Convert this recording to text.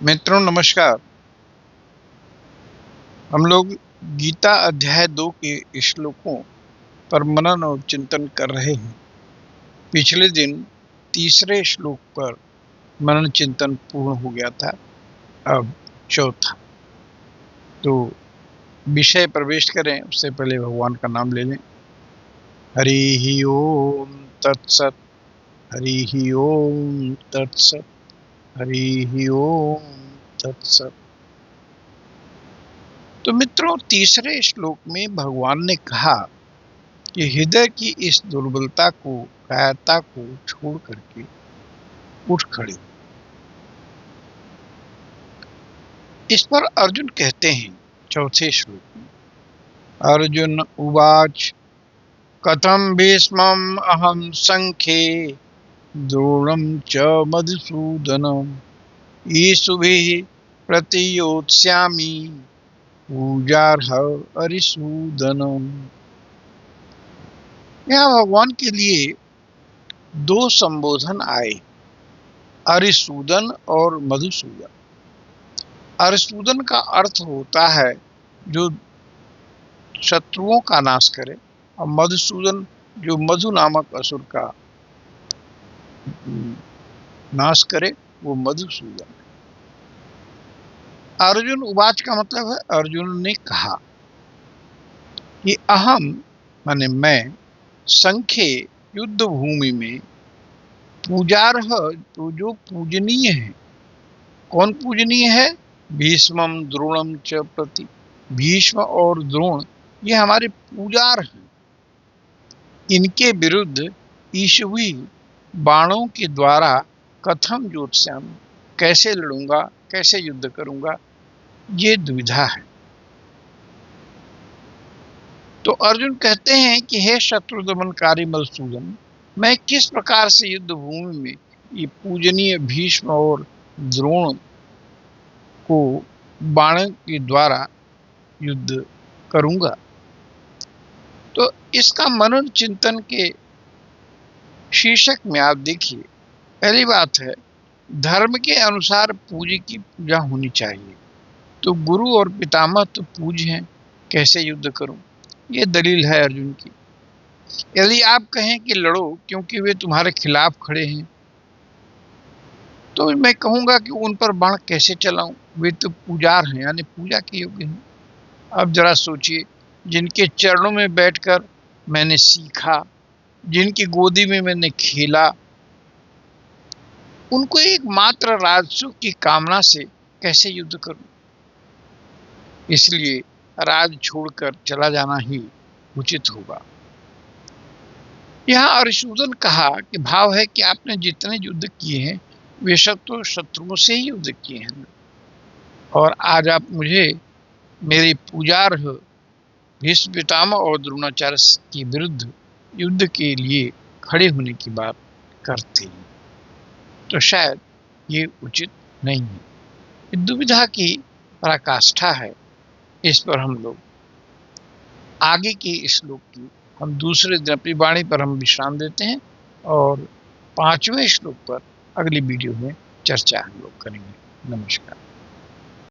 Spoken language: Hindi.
मित्रों नमस्कार। हम लोग गीता अध्याय 2 के श्लोकों पर मनन और चिंतन कर रहे हैं। पिछले दिन तीसरे श्लोक पर मनन चिंतन पूर्ण हो गया था। अब चौथा, तो विषय प्रवेश करें उससे पहले भगवान का नाम ले लें। हरि ओम तत्सत, हरि ओम तत्सत, हरि ओम तत्सत। तो मित्रों, तीसरे श्लोक में भगवान ने कहा कि हृदय की इस दुर्बलता को, कायरता को छोड़ करके उठ खड़े। इस पर अर्जुन कहते हैं चौथे श्लोक में, अर्जुन उवाच कथम भीष्मम् अहम संख्ये द्रोणं च मधुसूदनम् ईशुभिः प्रतियोत्स्यामि पूजार्ह अरिसूदनम्। यहाँ भगवान के लिए दो संबोधन आए, अरिसूदन और मधुसूदन। अरिसूदन का अर्थ होता है जो शत्रुओं का नाश करे, और मधुसूदन जो मधु नामक असुर का नाश करे, वो मधुसूदन है। अर्जुन उवाच का मतलब है अर्जुन ने कहा कि अहम माने मैं, संख्ये युद्ध भूमि में, पूजार्ह तो जो पूजनीय है। कौन पूजनीय है? भीष्मम द्रोणम च प्रति। भीष्म और द्रोण ये हमारे पूजार्ह हैं। इनके विरुद्ध ईशवी बाणों के द्वारा कथम ज्योत्स्यामि, कैसे लड़ूंगा, कैसे युद्ध करूंगा, ये दुविधा है। तो अर्जुन कहते हैं कि हे शत्रु दमनकारी मधुसूदन, मैं किस प्रकार से युद्ध भूमि में ये पूजनीय भीष्म और द्रोण को बाण के द्वारा युद्ध करूंगा। तो इसका मनन चिंतन के शीर्षक में आप देखिए, पहली बात है धर्म के अनुसार पूज्य की पूजा होनी चाहिए। तो गुरु और पितामह तो पूज्य हैं, कैसे युद्ध करूं, ये दलील है अर्जुन की। यदि आप कहें कि लड़ो क्योंकि वे तुम्हारे खिलाफ खड़े हैं, तो मैं कहूंगा कि उन पर बाण कैसे चलाऊं, वे तो पूजार हैं, यानी पूजा के योग्य हैं। अब जरा सोचिए, जिनके चरणों में बैठकर मैंने सीखा, जिनकी गोदी में मैंने खेला, उनको एकमात्र राजसुख की कामना से कैसे युद्ध करूं। इसलिए राज छोड़कर चला जाना ही उचित होगा। यहाँ अरिसूदन कहा कि भाव है कि आपने जितने युद्ध किए हैं वे सब तो शत्रुओं से ही युद्ध किए हैं, और आज आप मुझे मेरी पूजार्ह भीष्म पितामह और द्रोणाचार्य के विरुद्ध युद्ध के लिए खड़े होने की बात करते हैं, तो शायद ये उचित नहीं है। दुविधा की पराकाष्ठा है। इस पर हम लोग आगे के श्लोक की हम दूसरे दिन अपनी वाणी पर हम विश्राम देते हैं, और 5वें श्लोक पर अगली वीडियो में चर्चा हम लोग करेंगे। नमस्कार।